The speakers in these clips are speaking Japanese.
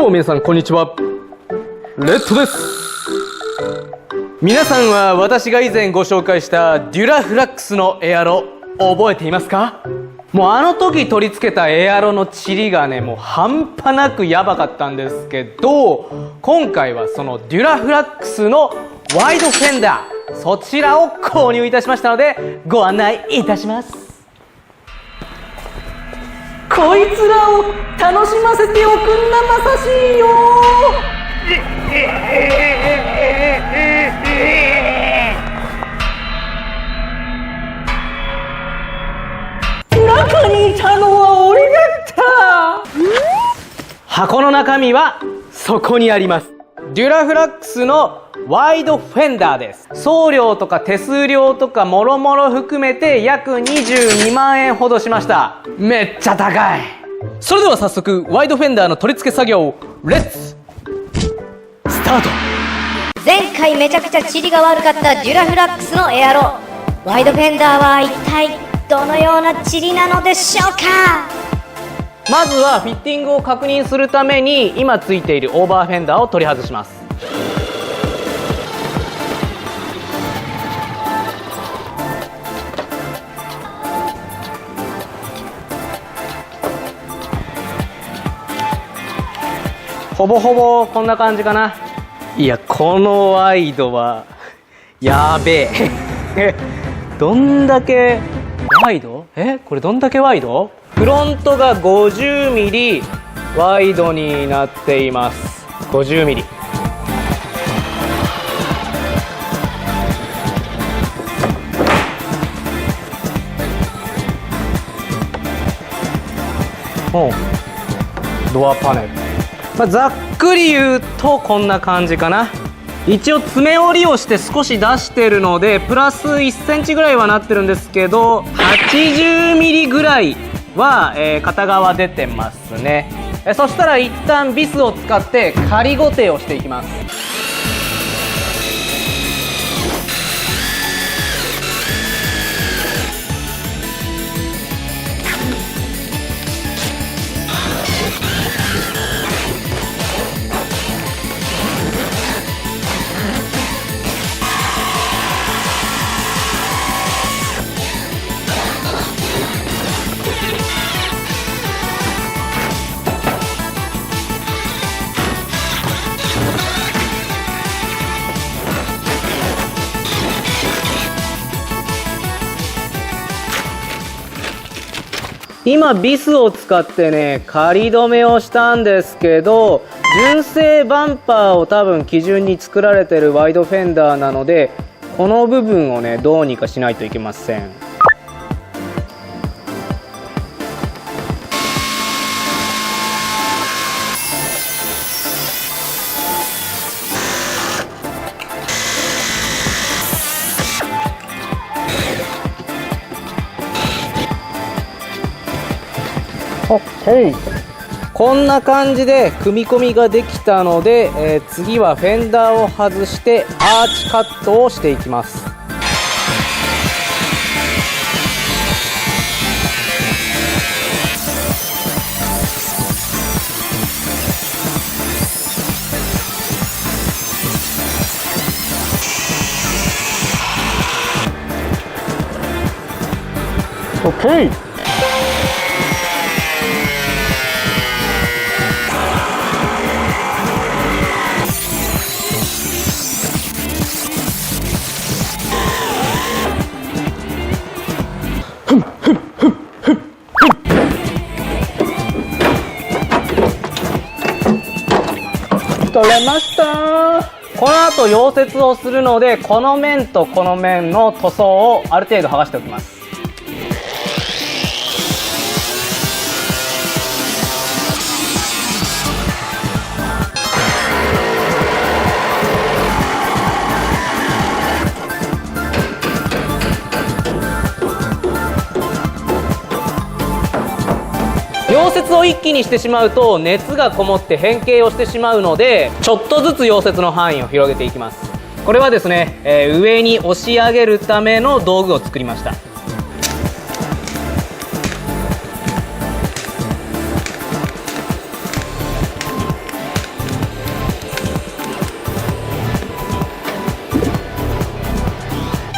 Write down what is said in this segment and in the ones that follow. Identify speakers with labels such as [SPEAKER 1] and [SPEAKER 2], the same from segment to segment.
[SPEAKER 1] どうも皆さんこんにちは、レッドです。皆さんは私が以前ご紹介したデュラフラックスのエアロ覚えていますか？もうあの時取り付けたエアロのチリがね、もう半端なくやばかったんですけど、今回はそのデュラフラックスのワイドフェンダー、そちらを購入いたしましたのでご案内いたします。こいつらを楽しませておくんなまさしいよ。中にいたのは俺だった。箱の中身はそこにあります。デュラフラックスのワイドフェンダーです。送料とか手数料とかもろもろ含めて約22万円ほどしました。めっちゃ高い。それでは早速ワイドフェンダーの取り付け作業レッツスタート。
[SPEAKER 2] 前回めちゃくちゃチリが悪かったデュラフラックスのエアロ、ワイドフェンダーは一体どのようなチリなのでしょうか？
[SPEAKER 1] まずはフィッティングを確認するために今ついているオーバーフェンダーを取り外します。ほぼほぼこんな感じかな。いや、このワイドはやべえどんだけワイド？これどんだけワイド？フロントが 50mm ワイドになっています。 50mm。 ドアパネル、ざっくり言うとこんな感じかな。一応爪折りをして少し出してるのでプラス1センチぐらいはなってるんですけど、80ミリぐらいは、片側出てますね。そしたら一旦ビスを使って仮固定をしていきます。今ビスを使ってね仮止めをしたんですけど、純正バンパーを多分基準に作られてるワイドフェンダーなので、この部分をねどうにかしないといけません。こんな感じで組み込みができたので、次はフェンダーを外してアーチカットをしていきます。OK。取れました。この後溶接をするので、この面とこの面の塗装をある程度剥がしておきます。溶接を一気にしてしまうと熱がこもって変形をしてしまうので、ちょっとずつ溶接の範囲を広げていきます。これはですね、上に押し上げるための道具を作りました。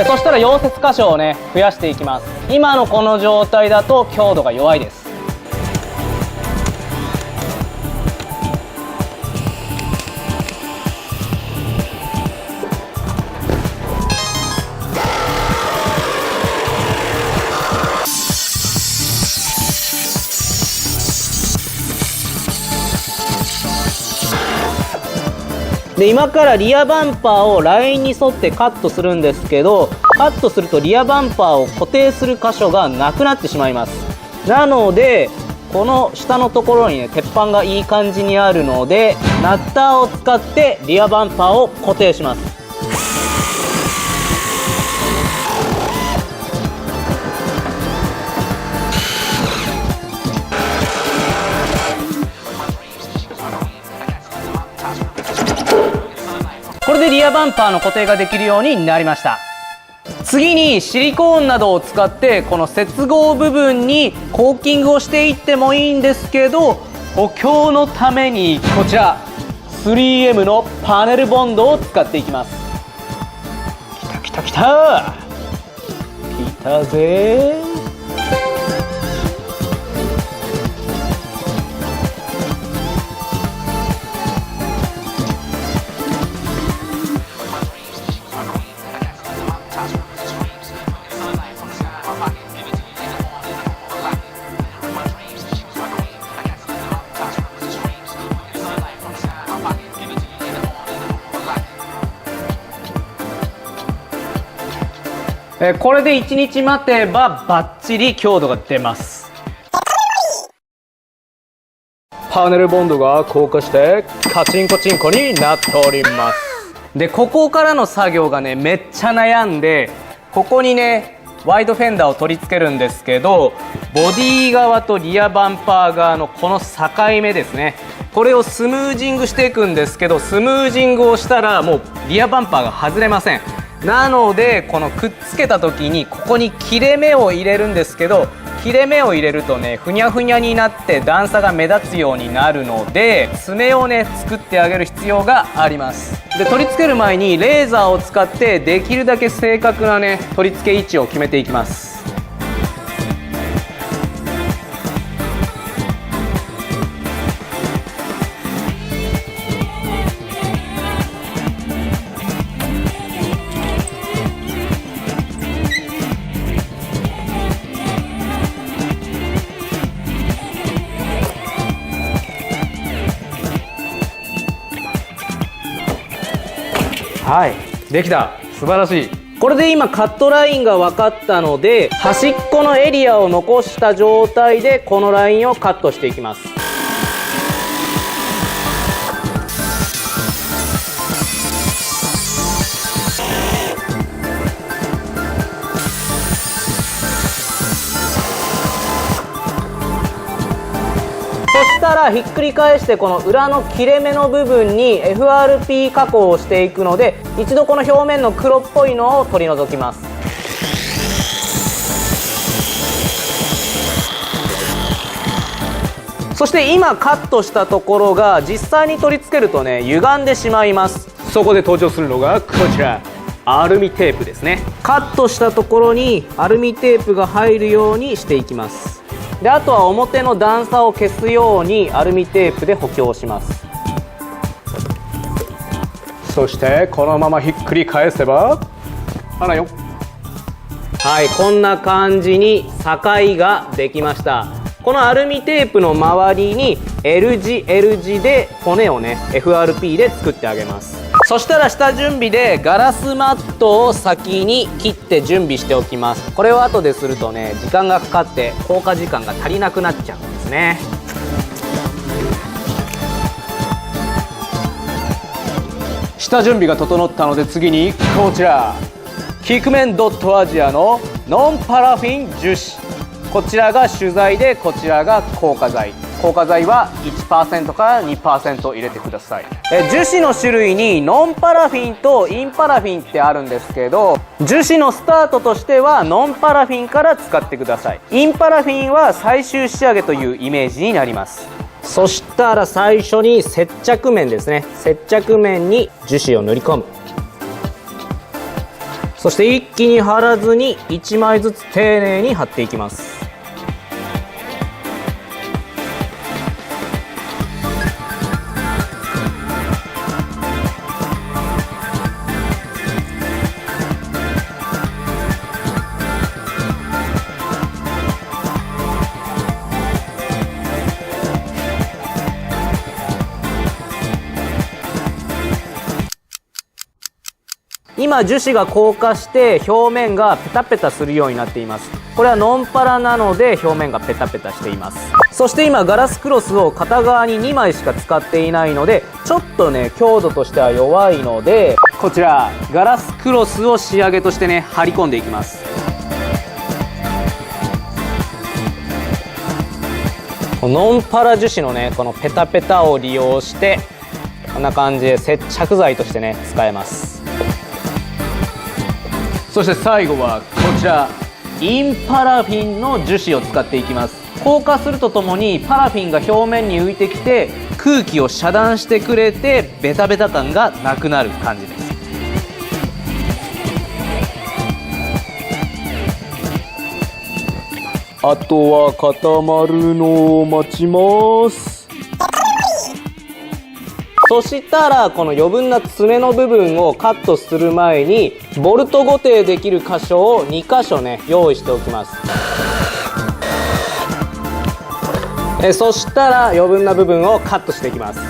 [SPEAKER 1] そしたら溶接箇所をね増やしていきます。今のこの状態だと強度が弱いです。で今からリアバンパーをラインに沿ってカットするんですけど、カットするとリアバンパーを固定する箇所がなくなってしまいます。なのでこの下のところにね鉄板がいい感じにあるので、ナッターを使ってリアバンパーを固定します。これでリアバンパーの固定ができるようになりました。次にシリコーンなどを使ってこの接合部分にコーキングをしていってもいいんですけど、補強のためにこちら 3M のパネルボンドを使っていきます。きたきたきたきたぜ。これで1日待てばバッチリ強度が出ます。パネルボンドが硬化してカチンコチンコになっております。でここからの作業がねめっちゃ悩んで、ここにねワイドフェンダーを取り付けるんですけど、ボディ側とリアバンパー側のこの境目ですね、これをスムージングしていくんですけど、スムージングをしたらもうリアバンパーが外れません。なのでこのくっつけた時にここに切れ目を入れるんですけど、切れ目を入れるとねふにゃふにゃになって段差が目立つようになるので、爪をね作ってあげる必要があります。で取り付ける前にレーザーを使ってできるだけ正確なね取り付け位置を決めていきます。はい、できた。素晴らしい。これで今カットラインが分かったので、端っこのエリアを残した状態でこのラインをカットしていきます。そしたらひっくり返してこの裏の切れ目の部分に FRP 加工をしていくので、一度この表面の黒っぽいのを取り除きます。そして今カットしたところが実際に取り付けるとね歪んでしまいます。そこで登場するのがこちら、アルミテープですね。カットしたところにアルミテープが入るようにしていきます。であとは表の段差を消すようにアルミテープで補強します。そしてこのままひっくり返せばあらよ。はい、こんな感じに境ができました。このアルミテープの周りに L 字 L 字で骨をね FRP で作ってあげます。そしたら下準備でガラスマットを先に切って準備しておきます。これを後でするとね時間がかかって効果時間が足りなくなっちゃうんですね。下準備が整ったので次にこちらキクメンドットアジアのノンパラフィン樹脂、こちらが主材でこちらが硬化剤。硬化剤は 1% から 2% 入れてください。樹脂の種類にノンパラフィンとインパラフィンってあるんですけど、樹脂のスタートとしてはノンパラフィンから使ってください。インパラフィンは最終仕上げというイメージになります。そしたら最初に接着面ですね。接着面に樹脂を塗り込む。そして一気に貼らずに1枚ずつ丁寧に貼っていきます。今樹脂が硬化して表面がペタペタするようになっています。これはノンパラなので表面がペタペタしています。そして今ガラスクロスを片側に2枚しか使っていないのでちょっとね強度としては弱いので、こちらガラスクロスを仕上げとしてね貼り込んでいきます。ノンパラ樹脂のねこのペタペタを利用してこんな感じで接着剤としてね使えます。そして最後はこちらインパラフィンの樹脂を使っていきます。硬化するとともにパラフィンが表面に浮いてきて空気を遮断してくれてベタベタ感がなくなる感じです。あとは固まるのを待ちます。そしたらこの余分な爪の部分をカットする前にボルト固定できる箇所を2箇所ね用意しておきます。そしたら余分な部分をカットしていきます。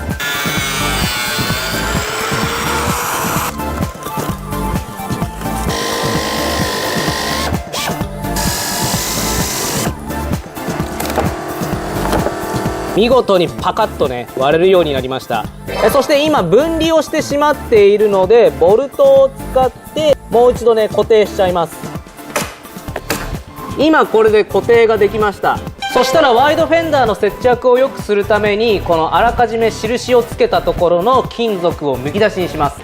[SPEAKER 1] 見事にパカッとね割れるようになりました。そして今分離をしてしまっているのでボルトを使ってもう一度ね固定しちゃいます。今これで固定ができました。そしたらワイドフェンダーの接着を良くするためにこのあらかじめ印をつけたところの金属をむき出しにします。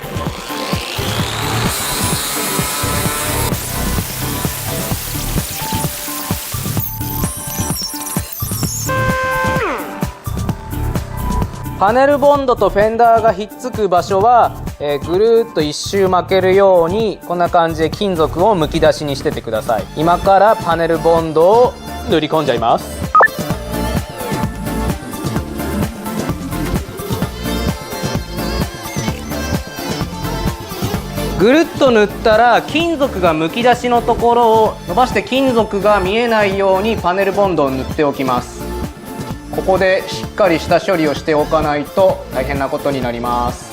[SPEAKER 1] パネルボンドとフェンダーがひっつく場所は、ぐるーっと一周巻けるようにこんな感じで金属をむき出しにしててください。今からパネルボンドを塗り込んじゃいます。ぐるっと塗ったら金属がむき出しのところを伸ばして金属が見えないようにパネルボンドを塗っておきます。ここでしっかり下処理をしておかないと大変なことになります。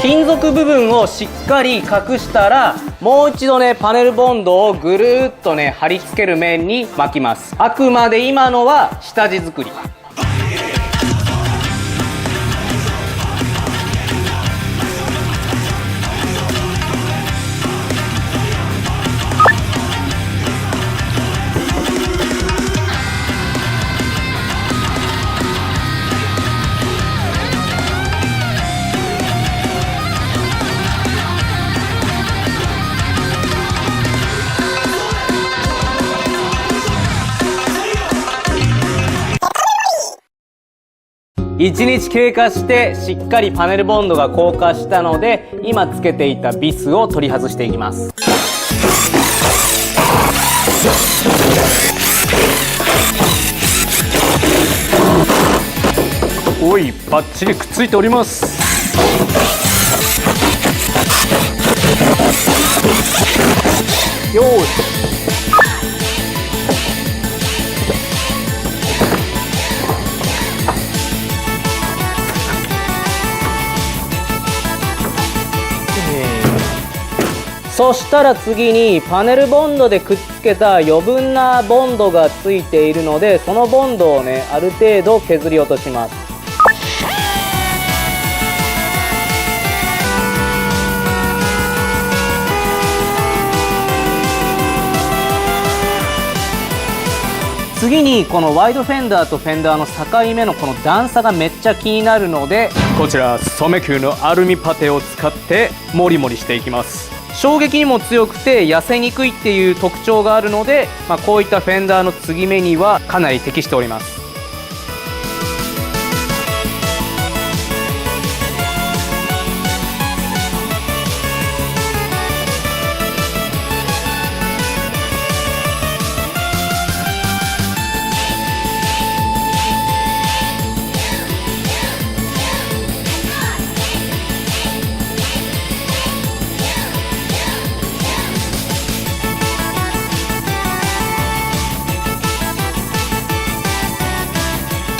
[SPEAKER 1] 金属部分をしっかり隠したらもう一度ねパネルボンドをぐるっとね貼り付ける面に巻きます。あくまで今のは下地作り。1日経過してしっかりパネルボンドが硬化したので今つけていたビスを取り外していきます。おい、バッチリくっついております。よーし。そしたら次にパネルボンドでくっつけた余分なボンドがついているのでそのボンドをねある程度削り落とします。次にこのワイドフェンダーとフェンダーの境目のこの段差がめっちゃ気になるのでこちら染め球のアルミパテを使ってモリモリしていきます。衝撃にも強くて痩せにくいっていう特徴があるので、こういったフェンダーの継ぎ目にはかなり適しております。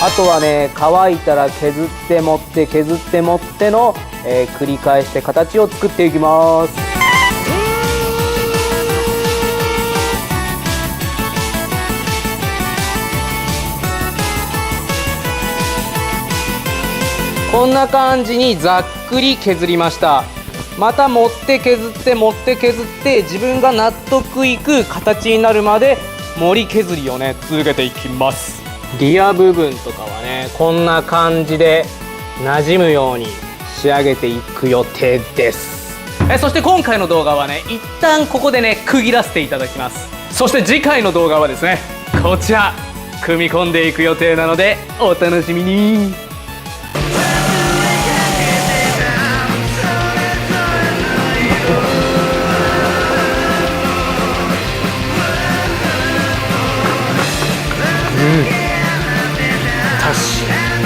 [SPEAKER 1] あとはね、乾いたら削って持って削って持っての、繰り返して形を作っていきます。こんな感じにざっくり削りました。また持って削って持って削って自分が納得いく形になるまで盛り削りをね続けていきます。リア部分とかはねこんな感じで馴染むように仕上げていく予定です。そして今回の動画はね一旦ここでね区切らせていただきます。そして次回の動画はですねこちら組み込んでいく予定なのでお楽しみに。